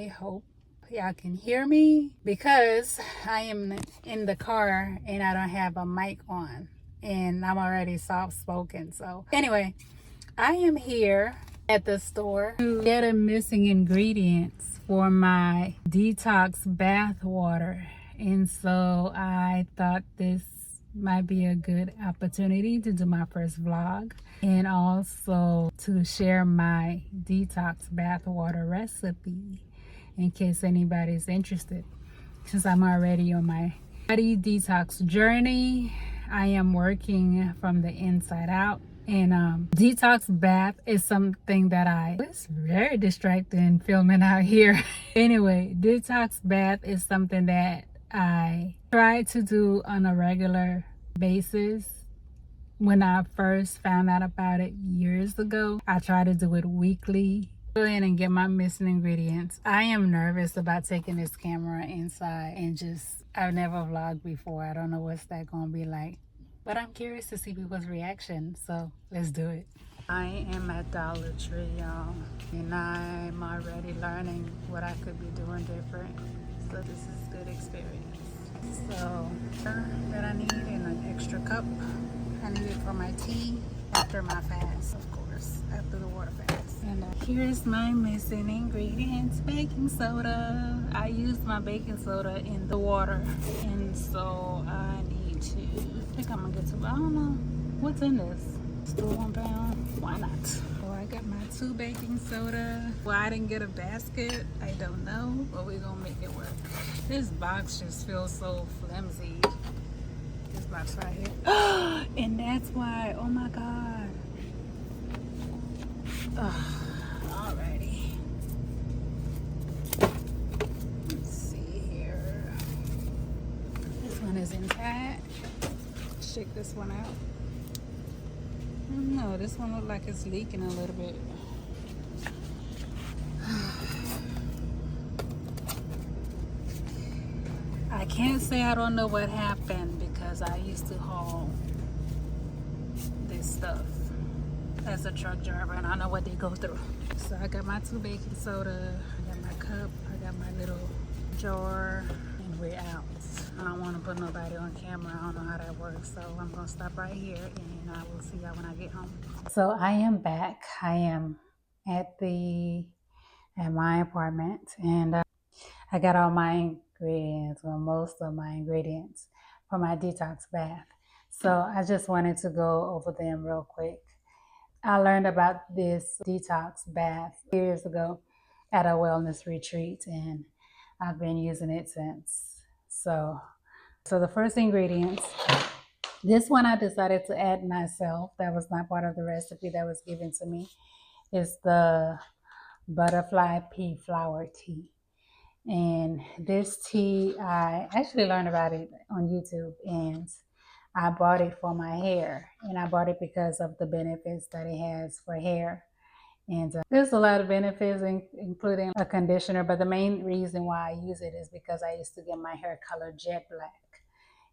I hope y'all can hear me because I am in the car and I don't have a mic on and I'm already soft spoken. So anyway, I am here at the store to get a missing ingredients for my detox bath water, and so I thought this might be a good opportunity to do my first vlog and also to share my detox bath water recipe in case anybody's interested, since I'm already on my body detox journey. I am working from the inside out, and detox bath is something that it's very distracting filming out here. Anyway, detox bath is something that I try to do on a regular basis. When I first found out about it years ago, I tried to do it weekly. Go in and get my missing ingredients. I am nervous about taking this camera inside and I've never vlogged before. I don't know what's that gonna be like, but I'm curious to see people's reaction, so let's do it. I am at Dollar Tree, y'all, and I'm already learning what I could be doing different, so this is a good experience. So that I need in an extra cup. I need it for my tea after my fast, of course, after the water fast. And here's my missing ingredients: baking soda. I used my baking soda in the water, and so I need to, I think I'm gonna get to, I don't know what's in this. Still £1. Why not? So I got my 2 baking soda. Why I didn't get a basket, I don't know, but we're gonna make it work. This box just feels so flimsy. This box right here. And that's why, oh my God. Alrighty. Let's see here. This one is intact. Shake this one out. No, this one looks like it's leaking a little bit. I can't say I don't know what happened because I used to haul this stuff as a truck driver and I know what they go through. So I got my 2 baking soda, I got my cup, I got my little jar, and we're out. I don't want to put nobody on camera. I don't know how that works, so I'm gonna stop right here and I will see y'all when I get home. So I am back. I am at my apartment, and I got all my ingredients, or most of my ingredients, for my detox bath. So I just wanted to go over them real quick. I learned about this detox bath years ago at a wellness retreat, and I've been using it since. So the first ingredients, this one I decided to add myself. That was not part of the recipe that was given to me. Is the butterfly pea flower tea. And this tea, I actually learned about it on YouTube, and I bought it for my hair, and I bought it because of the benefits that it has for hair. And there's a lot of benefits, including a conditioner, but the main reason why I use it is because I used to get my hair colored jet black.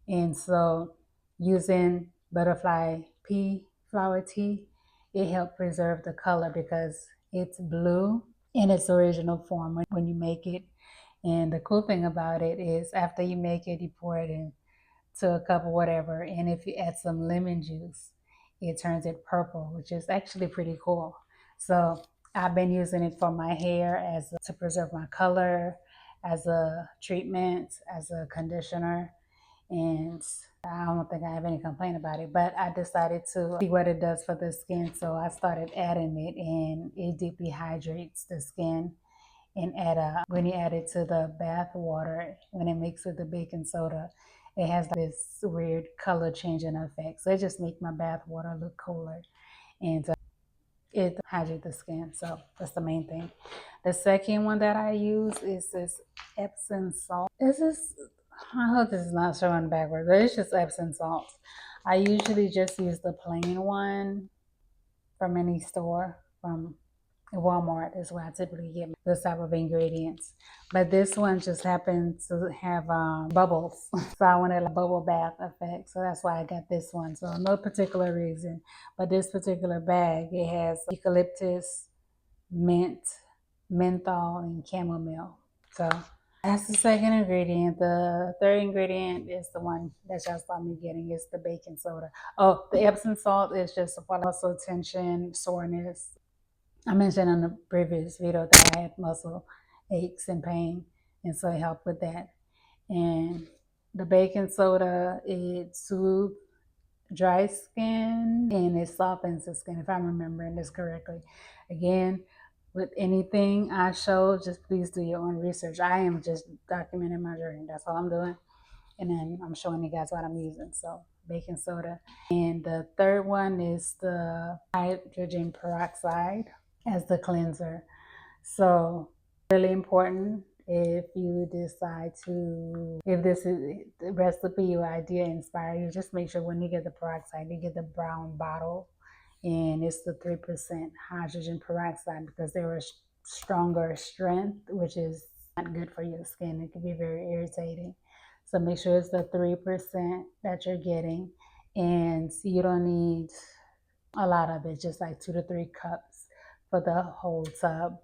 And so using butterfly pea flower tea, it helped preserve the color because it's blue in its original form when you make it. And the cool thing about it is after you make it, you pour it into a cup or whatever. And if you add some lemon juice, it turns it purple, which is actually pretty cool. So I've been using it for my hair to preserve my color, as a treatment, as a conditioner. And I don't think I have any complaint about it, but I decided to see what it does for the skin. So I started adding it, and it deeply hydrates the skin. And when you add it to the bath water, when it mixes with the baking soda, it has this weird color changing effect. So it just makes my bath water look cooler, and it hydrates the skin. So that's the main thing. The second one that I use is this Epsom salt. I hope this is not showing backwards, but it's just Epsom salt. I usually just use the plain one from any store. From Walmart is where I typically get this type of ingredients. But this one just happens to have bubbles. So I wanted a bubble bath effect. So that's why I got this one. So no particular reason. But this particular bag, it has eucalyptus, mint, menthol, and chamomile. So that's the second ingredient. The third ingredient is the one that y'all saw me getting, is the baking soda. Oh, the Epsom salt is just for muscle tension, soreness. I mentioned in the previous video that I had muscle aches and pain, and so it helped with that. And the baking soda, it soothes dry skin and it softens the skin, if I'm remembering this correctly. Again, with anything I show, just please do your own research. I am just documenting my journey. That's all I'm doing. And then I'm showing you guys what I'm using. So baking soda. And the third one is the hydrogen peroxide as the cleanser. So really important, if you decide to, if this is the recipe or idea inspire you, just make sure when you get the peroxide, you get the brown bottle, and it's the 3% hydrogen peroxide, because there is stronger strength, which is not good for your skin. It can be very irritating. So make sure it's the 3% that you're getting, and you don't need a lot of it, just like 2 to 3 cups for the whole tub.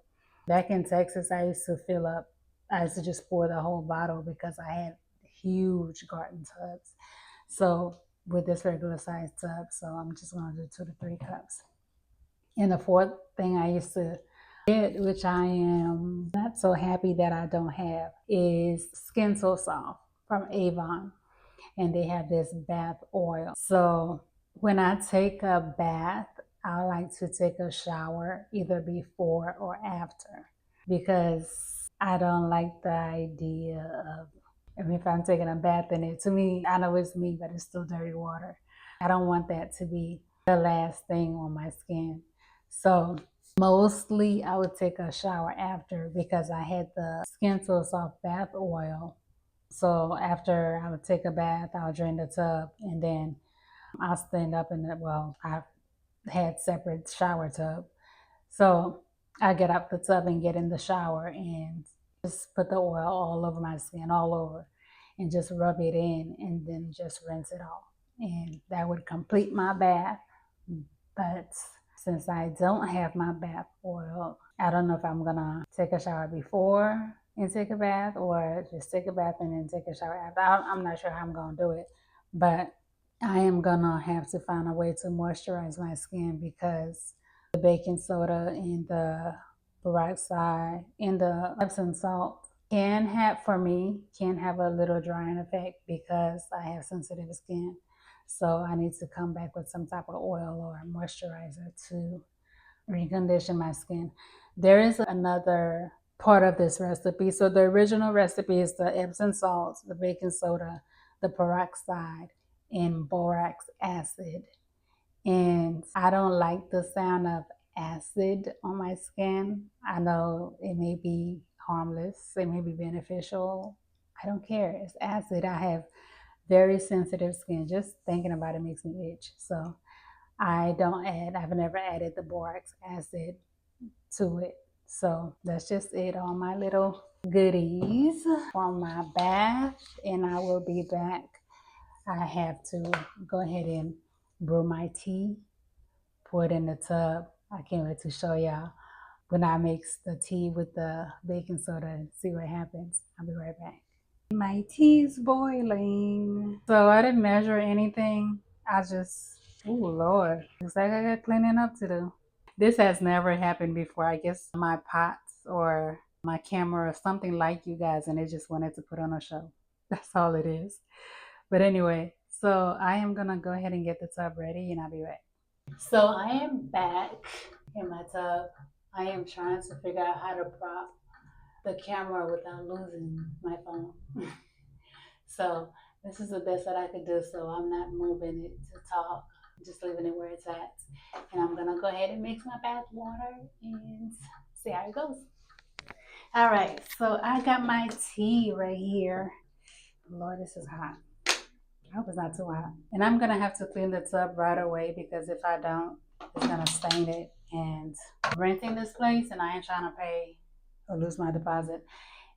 Back in Texas, I used to fill up, I used to just pour the whole bottle because I had huge garden tubs. So with this regular size tub, so I'm just gonna do 2 to 3 cups. And the fourth thing I used to get, which I am not so happy that I don't have, is Skin So Soft from Avon. And they have this bath oil. So when I take a bath, I like to take a shower either before or after, because I don't like the idea of, I mean, if I'm taking a bath in it, to me, I know it's me, but it's still dirty water. I don't want that to be the last thing on my skin. So mostly I would take a shower after, because I had the Skin So Soft bath oil. So after I would take a bath, I'll drain the tub, and then I'll stand up in the, well, I've had separate shower tub. So I get out the tub and get in the shower and just put the oil all over my skin, all over, and just rub it in, and then just rinse it off. And that would complete my bath. But since I don't have my bath oil, I don't know if I'm gonna take a shower before and take a bath, or just take a bath and then take a shower after. I'm not sure how I'm gonna do it, but I am gonna have to find a way to moisturize my skin, because the baking soda and the peroxide and the Epsom salt can have, for me, can have a little drying effect, because I have sensitive skin. So I need to come back with some type of oil or moisturizer to recondition my skin. There is another part of this recipe. So the original recipe is the Epsom salts, the baking soda, the peroxide, and borax acid. And I don't like the sound of acid on my skin. I know it may be harmless, it may be beneficial. I don't care. It's acid. I have very sensitive skin. Just thinking about it makes me itch. So I don't add, I've never added the borax acid to it. So that's just it on my little goodies from my bath, and I will be back. I have to go ahead and brew my tea, pour it in the tub. I can't wait to show y'all when I mix the tea with the baking soda and see what happens. I'll be right back. My tea's boiling. So I didn't measure anything. I just, oh Lord, looks like I got cleaning up to do. This has never happened before. I guess my pots or my camera or something like you guys, and it just wanted to put on a show. That's all it is. But anyway, so I am gonna go ahead and get the tub ready, and I'll be back. So I am back in my tub. I am trying to figure out how to prop the camera without losing my phone. So this is the best that I could do, so I'm not moving it to talk, just leaving it where it's at. And I'm gonna go ahead and mix my bath water and see how it goes. All right, so I got my tea right here. Lord, this is hot. I hope it's not too hot. And I'm gonna have to clean the tub right away, because if I don't, it's gonna stain it. And I'm renting this place, and I ain't trying to pay or lose my deposit.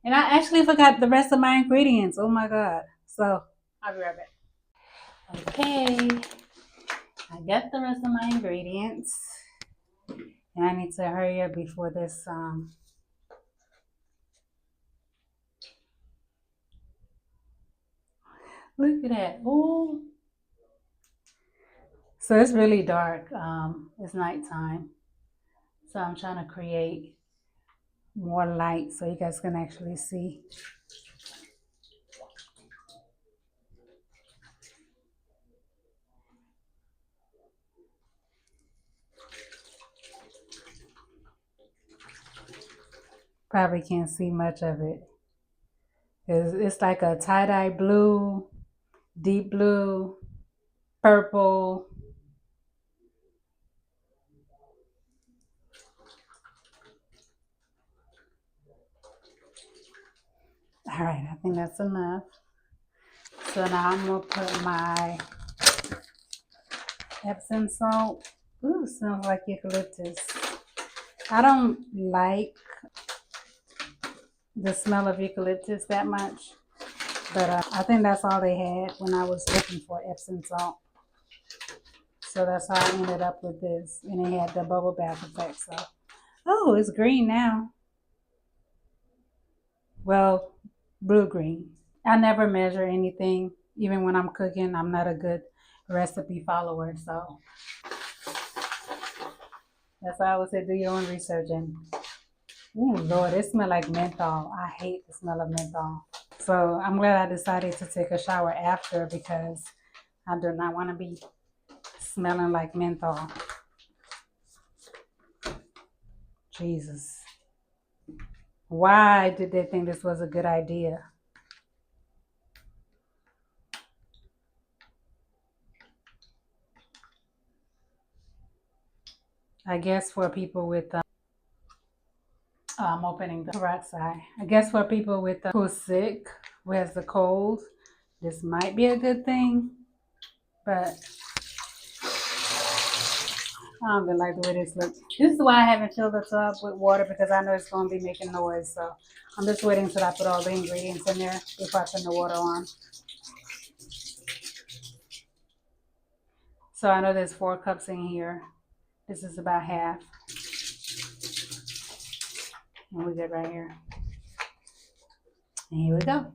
And I actually forgot the rest of my ingredients. Oh my God. So I'll be right back. Okay, I got the rest of my ingredients. And I need to hurry up before this Look at that. Ooh. So it's really dark. It's nighttime. So I'm trying to create more light so you guys can actually see. Probably can't see much of it. It's like a tie-dye blue, deep blue, purple. All right, I think that's enough. So now I'm gonna put my Epsom salt. Ooh, smells like eucalyptus. I don't like the smell of eucalyptus that much, but I think that's all they had when I was looking for Epsom salt. So that's how I ended up with this, and it had the bubble bath effect. So, oh, it's green now. Well, blue green. I never measure anything, even when I'm cooking. I'm not a good recipe follower, so that's why I would say do your own research. And ooh, Lord, it smells like menthol. I hate the smell of menthol. So I'm glad I decided to take a shower after because I do not want to be smelling like menthol. Jesus. Why did they think this was a good idea? I guess for people with, I'm opening the peroxide. I guess for people with who's sick, who has the cold, this might be a good thing. But I don't really like the way this looks. This is why I haven't filled the tub with water because I know it's going to be making noise. So I'm just waiting until I put all the ingredients in there before I turn the water on. So I know there's 4 cups in here. This is about half. And we good right here. And here we go.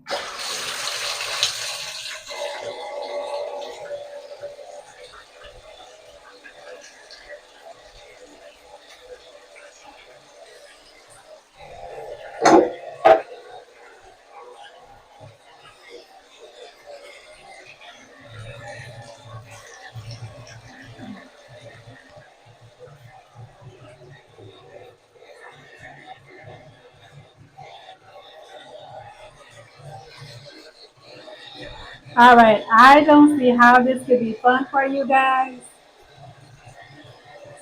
All right. I don't see how this could be fun for you guys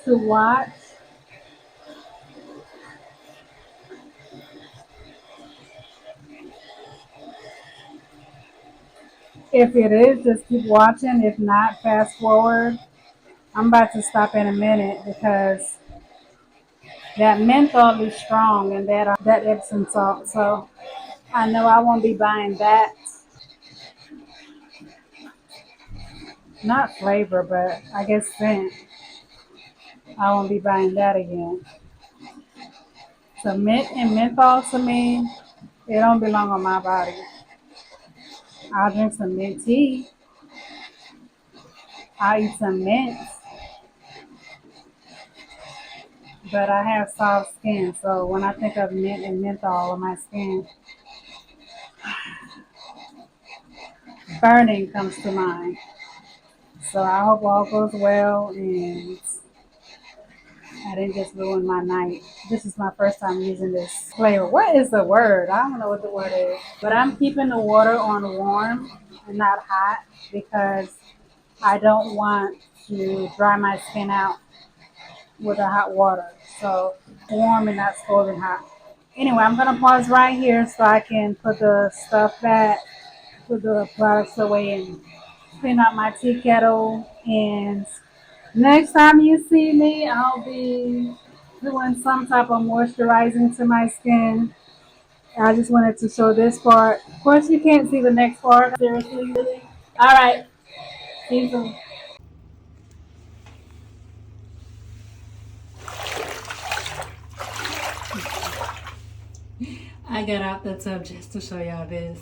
to watch. If it is, just keep watching. If not, fast forward. I'm about to stop in a minute because that menthol is strong and that Epsom salt. So I know I won't be buying that. Not flavor, but I guess scent. I won't be buying that again. So mint and menthol to me, it don't belong on my body. I'll drink some mint tea. I'll eat some mint, but I have soft skin. So when I think of mint and menthol on my skin, burning comes to mind. So I hope all goes well and I didn't just ruin my night. This is my first time using this flavor. What is the word? I don't know what the word is. But I'm keeping the water on warm and not hot because I don't want to dry my skin out with the hot water. So warm and not scalding hot. Anyway, I'm gonna pause right here so I can put the stuff back, put the products away and clean out my tea kettle. And next time you see me, I'll be doing some type of moisturizing to my skin. I just wanted to show this part. Of course, you can't see the next part. Seriously. All right. See you soon. I got out the tub just to show y'all this.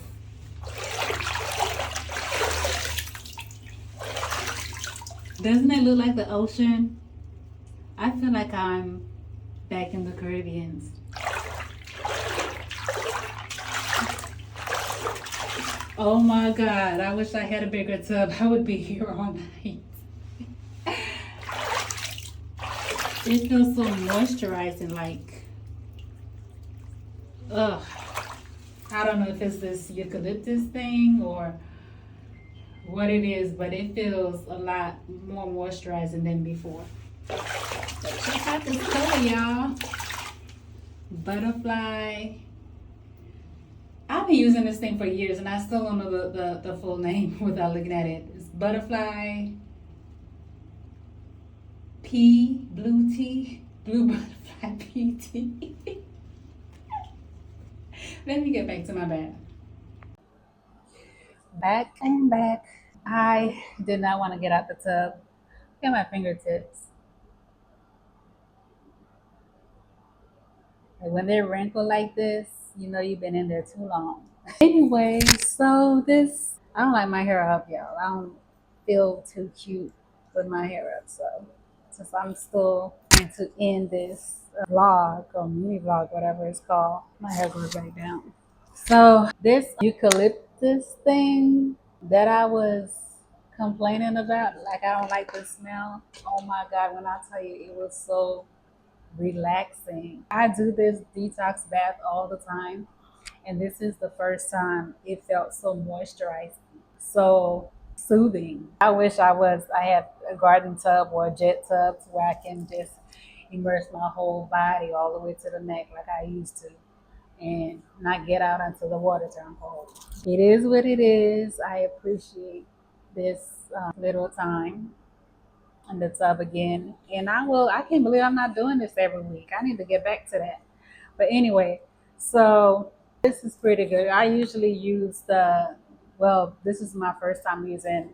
Doesn't it look like the ocean? I feel like I'm back in the Caribbean. Oh my God, I wish I had a bigger tub. I would be here all night. It feels so moisturizing, like, ugh. I don't know if it's this eucalyptus thing or what it is, but it feels a lot more moisturizing than before. But check out this color, y'all. Butterfly. I've been using this thing for years and I still don't know the full name without looking at it. It's butterfly blue tea. Blue butterfly pea tea. Let me get back to my bath. Back and back. I did not want to get out the tub. Look at my fingertips. Like when they're wrinkled like this, you know you've been in there too long. Anyway, so this, I don't like my hair up, y'all. I don't feel too cute with my hair up. So since I'm still trying to end this vlog or mini vlog, whatever it's called, my hair goes back down. So this eucalyptus thing that I was complaining about, like I don't like the smell. Oh my God, when I tell you it was so relaxing. I do this detox bath all the time, and this is the first time it felt so moisturizing, so soothing. I had a garden tub or a jet tub where I can just immerse my whole body all the way to the neck like I used to and not get out until the water turned cold. It is what it is. I appreciate this little time in the tub again. And I can't believe I'm not doing this every week. I need to get back to that. But anyway, so this is pretty good. I usually use this is my first time using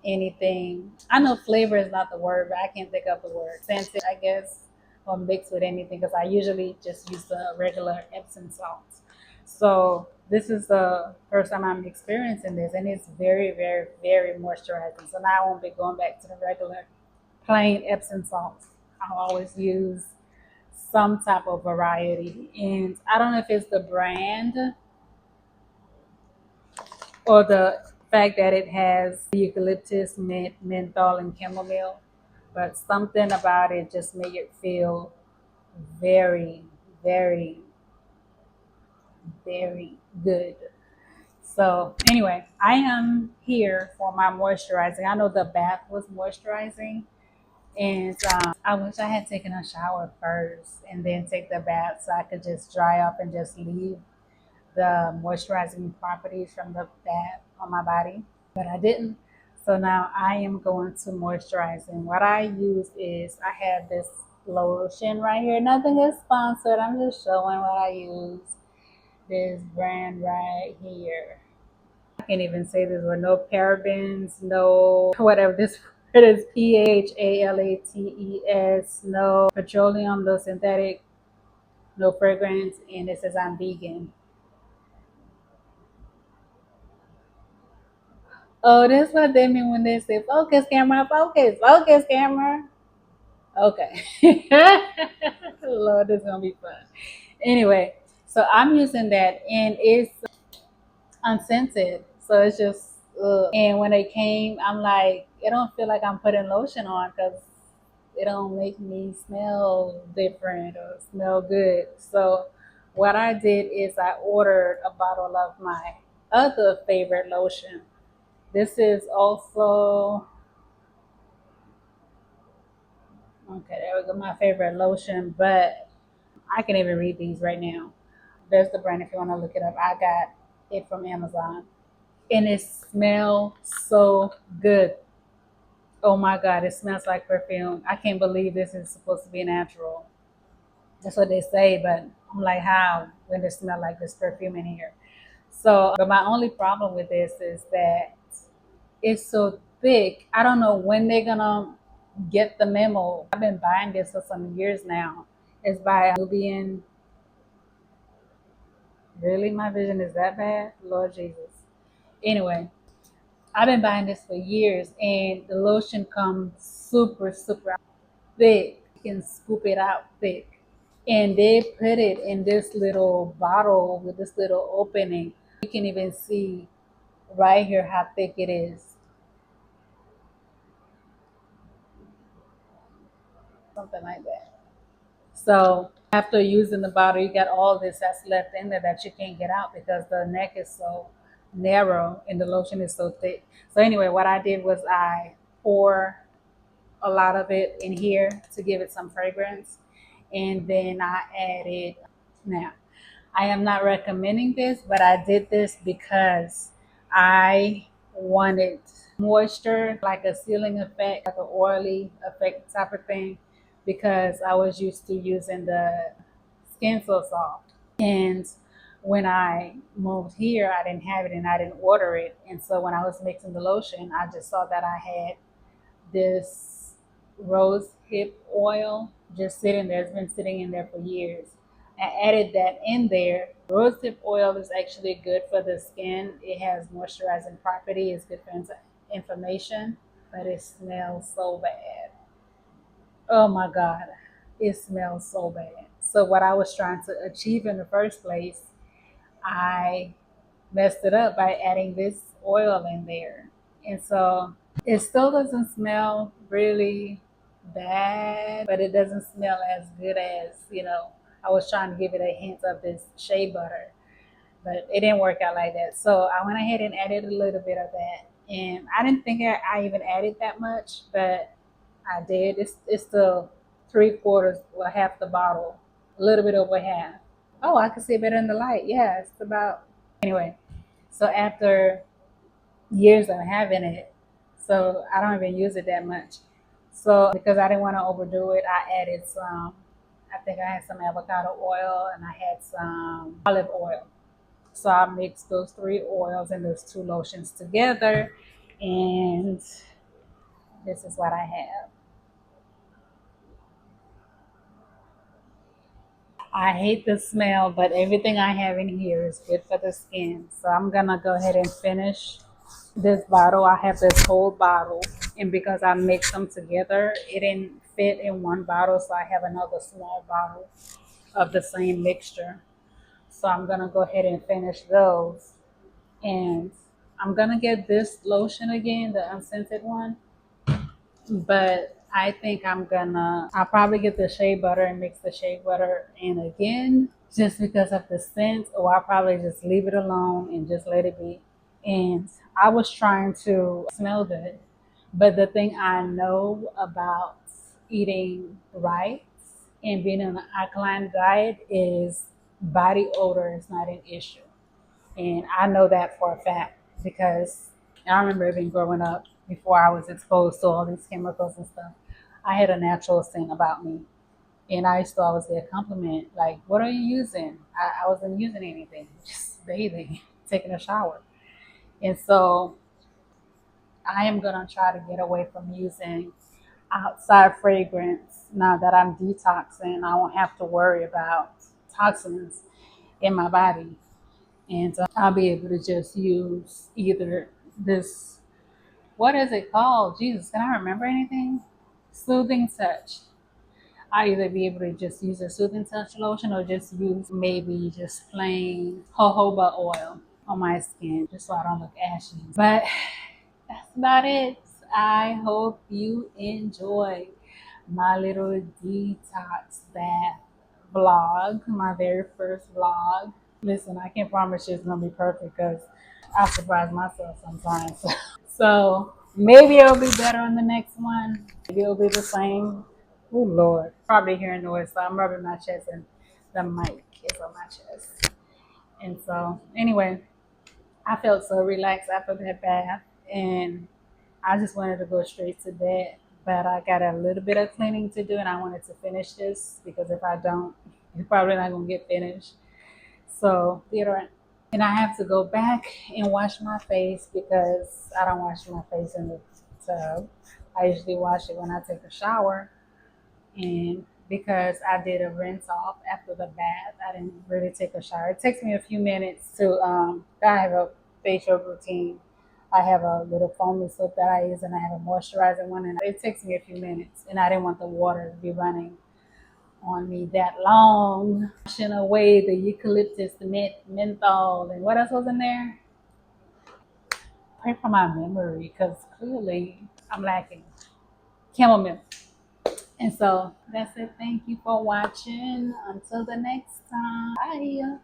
anything. I know flavor is not the word, but I can't think of the word. Scented, I guess, or mixed with anything because I usually just use the regular Epsom salts. So this is the first time I'm experiencing this, and it's very, very, very moisturizing. So now I won't be going back to the regular plain Epsom salts. I'll always use some type of variety. And I don't know if it's the brand or the fact that it has eucalyptus, mint, menthol, and chamomile, but something about it just made it feel very, very, very good. So anyway, I am here for my moisturizing. I know the bath was moisturizing, and I wish I had taken a shower first and then take the bath so I could just dry up and just leave the moisturizing properties from the bath on my body, but I didn't. So now I am going to moisturize. And what I use is I have this lotion right here. Nothing is sponsored. I'm just showing what I use. This brand right here. I can't even say this word. No parabens, no whatever this word is. PHALATES. No petroleum, no synthetic, no fragrance. And it says I'm vegan. Oh, that's what they mean when they say focus camera, focus camera. Okay. Lord, this is gonna be fun. Anyway, so I'm using that and it's unscented. So it's just and when it came, I'm like, it don't feel like I'm putting lotion on because it don't make me smell different or smell good. So what I did is I ordered a bottle of my other favorite lotion. This is also okay. There we go. My favorite lotion, but I can even read these right now. There's the brand if you want to look it up. I got it from Amazon, and it smells so good. Oh my God, it smells like perfume. I can't believe this is supposed to be natural. That's what they say, but I'm like, how when it smell like this perfume in here? So, but my only problem with this is that it's so thick. I don't know when they're gonna get the memo. I've been buying this for some years now. It's by Nubian. Really, my vision is that bad? Lord Jesus. Anyway, I've been buying this for years, and the lotion comes super thick. You can scoop it out thick. And they put it in this little bottle with this little opening. You can even see right here how thick it is. Something like that. So after using the bottle, you got all this that's left in there that you can't get out because the neck is so narrow and the lotion is so thick. So anyway, what I did was I pour a lot of it in here to give it some fragrance. And then I added, now I am not recommending this, but I did this because I wanted moisture, like a sealing effect, like an oily effect type of thing, because I was used to using the Skin So Soft. And when I moved here, I didn't have it and I didn't order it. And so when I was mixing the lotion, I just saw that I had this rose hip oil just sitting there. It's been sitting in there for years. I added that in there. Rose hip oil is actually good for the skin. It has moisturizing property. It's good for inflammation, but it smells so bad. Oh my God, it smells so bad. So what I was trying to achieve in the first place, I messed it up by adding this oil in there. And so it still doesn't smell really bad, but it doesn't smell as good as, I was trying to give it a hint of this shea butter, but it didn't work out like that. So I went ahead and added a little bit of that. And I didn't think I even added that much, but I did. It's the three quarters, well, half the bottle, a little bit over half. Oh, I can see it better in the light. Yeah, it's about, anyway. So after years of having it, so I don't even use it that much. So because I didn't want to overdo it, I added some. I think I had some avocado oil and I had some olive oil. So I mixed those three oils and those two lotions together, and this is what I have. I hate the smell, but everything I have in here is good for the skin. So I'm gonna go ahead and finish this bottle. I have this whole bottle, and because I mixed them together, it didn't fit in one bottle, so I have another small bottle of the same mixture. So I'm gonna go ahead and finish those, and I'm gonna get this lotion again, the unscented one, but I think I'll probably get the shea butter and mix the shea butter in again just because of the scent, or I'll probably just leave it alone and just let it be. And I was trying to smell good, but the thing I know about eating right and being on an alkaline diet is body odor is not an issue. And I know that for a fact because I remember even growing up before I was exposed to all these chemicals and stuff. I had a natural scent about me. And I used to always get a compliment like, "What are you using?" I wasn't using anything, just bathing, taking a shower. And so I am going to try to get away from using outside fragrance now that I'm detoxing. I won't have to worry about toxins in my body. And I'll be able to just use either this, what is it called? Jesus, can I remember anything? Soothing Touch. I either be able to just use a Soothing Touch lotion or just use maybe just plain jojoba oil on my skin just so I don't look ashy. But that's about it. I hope you enjoy my little detox bath vlog, my very first vlog. Listen, I can't promise you it's gonna be perfect because I surprise myself sometimes. So maybe it'll be better on the next one. Maybe it'll be the same. Oh Lord, probably hearing noise. So I'm rubbing my chest and the mic is on my chest. And so anyway, I felt so relaxed after that bath, and I just wanted to go straight to bed. But I got a little bit of cleaning to do, and I wanted to finish this because if I don't, it's probably not gonna get finished. So deodorant. And I have to go back and wash my face because I don't wash my face in the tub. I usually wash it when I take a shower. And because I did a rinse off after the bath, I didn't really take a shower. It takes me a few minutes to, I have a facial routine. I have a little foamy soap that I use, and I have a moisturizing one, and it takes me a few minutes. And I didn't want the water to be running on me that long. Washing away the eucalyptus, the menthol, and what else was in there? Pray for my memory, because clearly I'm lacking. Chamomile. And so that's it. Thank you for watching. Until the next time. Bye.